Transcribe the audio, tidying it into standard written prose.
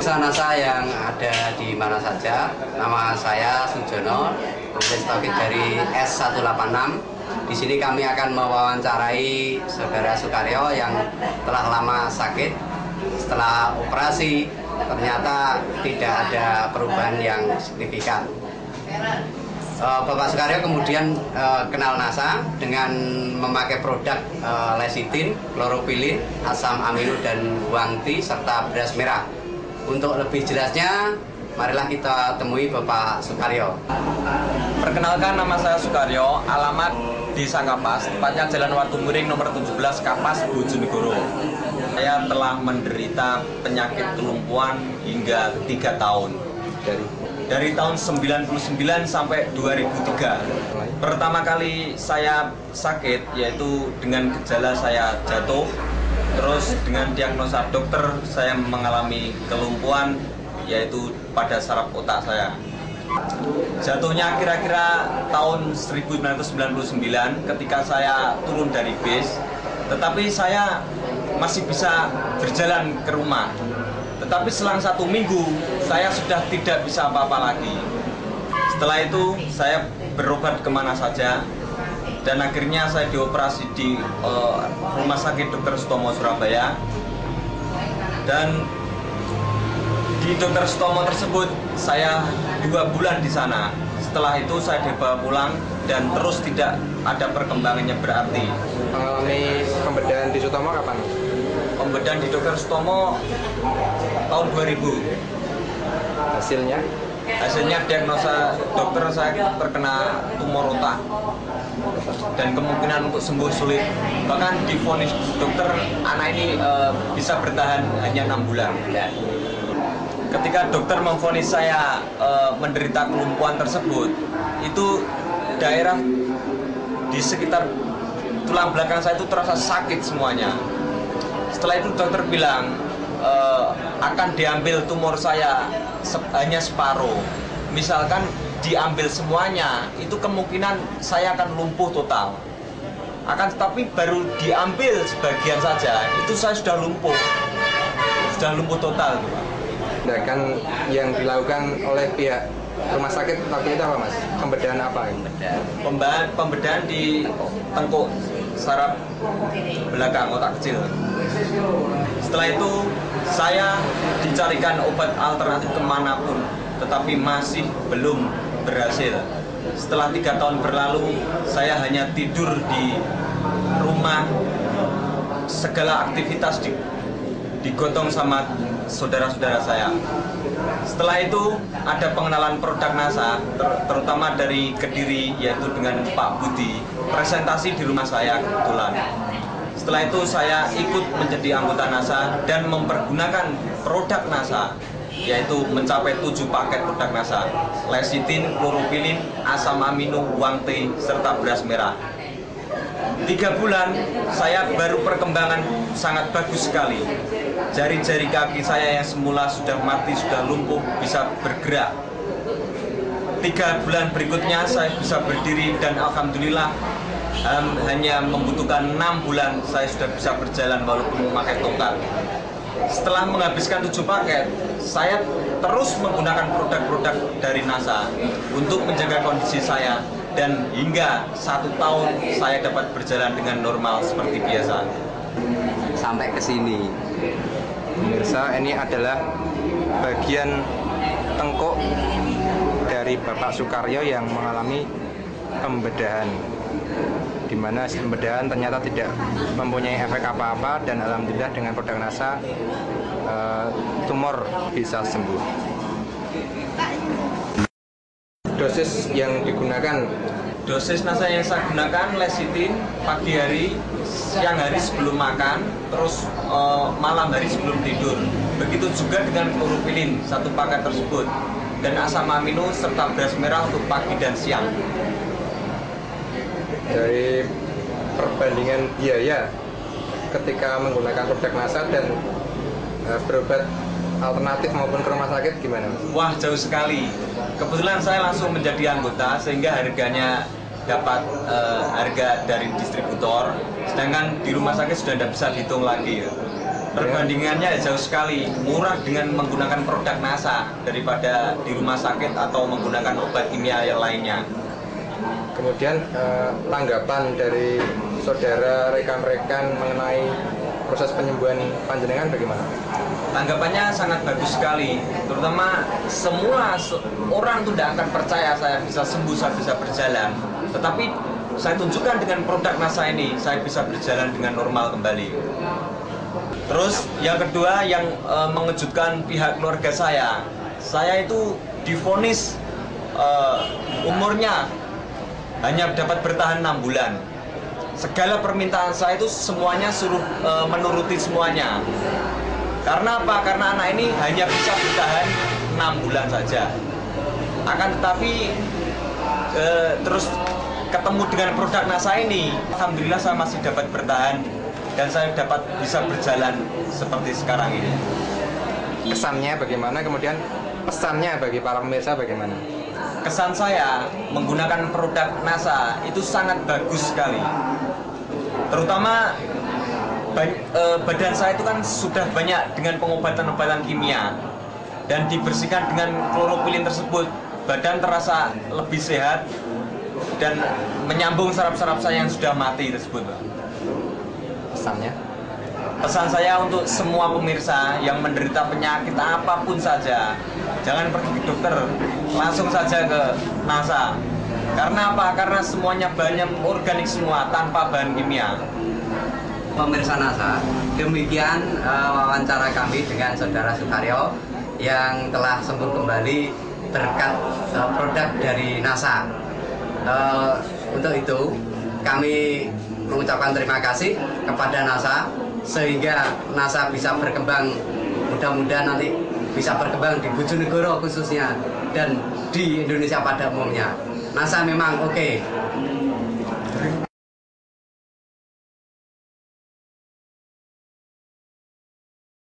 pemirsa NASA yang ada di mana saja, nama saya Sujono, penulis topik dari S186. Di sini kami akan mewawancarai saudara Sukaryo yang telah lama sakit. Setelah operasi, ternyata tidak ada perubahan yang signifikan. Bapak Sukaryo kemudian kenal NASA dengan memakai produk lecitin, kloropilin, asam amino dan wangti serta beras merah. Untuk lebih jelasnya, marilah kita temui Bapak Sukaryo. Perkenalkan, nama saya Sukaryo, alamat Desa Kapas, tepatnya Jalan Watu Muring nomor 17 Kapas, Bojonegoro. Saya telah menderita penyakit kelumpuhan hingga 3 tahun. Dari tahun 99 sampai 2003. Pertama kali saya sakit yaitu dengan gejala saya jatuh. Terus dengan diagnosa dokter saya mengalami kelumpuhan yaitu pada saraf otak saya. Jatuhnya kira-kira tahun 1999 ketika saya turun dari bis. Tetapi saya masih bisa berjalan ke rumah. Tetapi selang 1 minggu saya sudah tidak bisa apa-apa lagi. Setelah itu saya berobat kemana saja. Dan akhirnya saya dioperasi di Rumah Sakit Dr. Sutomo Surabaya. Dan di Dr. Sutomo tersebut saya 2 bulan di sana. Setelah itu saya dibawa pulang dan terus tidak ada perkembangannya berarti. Mengalami pembedahan di Sutomo kapan? Pembedahan di Dr. Sutomo tahun 2000. Hasilnya? Hasilnya diagnosa dokter saya terkena tumor otak dan kemungkinan untuk sembuh sulit. Bahkan divonis dokter anak ini bisa bertahan hanya 6 bulan. Ketika dokter memvonis saya menderita kelumpuhan tersebut, itu daerah di sekitar tulang belakang saya itu terasa sakit semuanya. Setelah itu dokter bilang akan diambil tumor saya hanya separuh. Misalkan diambil semuanya, itu kemungkinan saya akan lumpuh total. Akan tetapi baru diambil sebagian saja, itu saya sudah lumpuh total. Tindakan yang dilakukan oleh pihak rumah sakit waktu itu apa, Mas? Pembedahan apa? Pembedahan di tengkuk saraf belakang otak kecil. Setelah itu saya dicarikan obat alternatif kemanapun, tetapi masih belum berhasil. Setelah 3 tahun berlalu, saya hanya tidur di rumah. Segala aktivitas digotong sama saudara-saudara saya. Setelah itu ada pengenalan produk NASA, terutama dari Kediri, yaitu dengan Pak Budi, presentasi di rumah saya kebetulan. Setelah itu saya ikut menjadi anggota NASA dan mempergunakan produk NASA, yaitu mencapai 7 paket produk NASA: lecitin, kloropilin, asam amino, wangti, serta beras merah. 3 bulan saya baru perkembangan sangat bagus sekali. Jari-jari kaki saya yang semula sudah mati, sudah lumpuh, bisa bergerak. 3 bulan berikutnya saya bisa berdiri dan alhamdulillah hanya membutuhkan 6 bulan saya sudah bisa berjalan walaupun memakai tongkat. Setelah menghabiskan 7 paket, saya terus menggunakan produk-produk dari NASA untuk menjaga kondisi saya. Dan hingga 1 tahun saya dapat berjalan dengan normal seperti biasa. Sampai ke sini. Pemirsa, ini adalah bagian tengkuk dari Bapak Sukaryo yang mengalami pembedahan, di mana pembedahan ternyata tidak mempunyai efek apa-apa, dan alhamdulillah dengan produk NASA tumor bisa sembuh. Dosis yang digunakan? Dosis NASA yang saya gunakan lecitin pagi hari, siang hari sebelum makan, terus malam hari sebelum tidur. Begitu juga dengan kloropilin 1 paket tersebut, dan asam amino serta beras merah untuk pagi dan siang. Dari perbandingan biaya ketika menggunakan produk NASA dan berobat alternatif maupun ke rumah sakit gimana, Mas? Wah, jauh sekali. Kebetulan saya langsung menjadi anggota sehingga harganya dapat harga dari distributor, sedangkan di rumah sakit sudah tidak bisa dihitung lagi. Perbandingannya jauh sekali, murah dengan menggunakan produk NASA daripada di rumah sakit atau menggunakan obat kimia yang lainnya. Kemudian tanggapan dari saudara rekan-rekan mengenai proses penyembuhan panjenengan bagaimana? Tanggapannya sangat bagus sekali, terutama semua orang tuh tidak akan percaya saya bisa sembuh, saya bisa berjalan. Tetapi saya tunjukkan dengan produk NASA ini, saya bisa berjalan dengan normal kembali. Terus yang kedua yang mengejutkan pihak keluarga saya itu divonis umurnya hanya dapat bertahan 6 bulan. Segala permintaan saya itu semuanya suruh menuruti semuanya. Karena apa? Karena anak ini hanya bisa bertahan 6 bulan saja. Akan tetapi terus ketemu dengan produk NASA ini, alhamdulillah saya masih dapat bertahan dan saya dapat bisa berjalan seperti sekarang ini. Kesannya bagaimana? Kemudian pesannya bagi para pemirsa bagaimana? Kesan saya menggunakan produk NASA itu sangat bagus sekali. Terutama badan saya itu kan sudah banyak dengan pengobatan-obatan kimia dan dibersihkan dengan klorofilin tersebut. Badan terasa lebih sehat dan menyambung saraf-saraf saya yang sudah mati tersebut. Pesannya? Pesan saya untuk semua pemirsa yang menderita penyakit apapun saja, jangan pergi ke dokter, langsung saja ke NASA. Karena apa? Karena semuanya bahannya organik semua, tanpa bahan kimia. Pemirsa NASA, demikian wawancara kami dengan Saudara Sukaryo yang telah sembuh kembali berkat produk dari NASA. Untuk itu kami mengucapkan terima kasih kepada NASA sehingga NASA bisa berkembang, mudah-mudahan nanti bisa berkembang di Bojonegoro khususnya dan di Indonesia pada umumnya. NASA memang oke.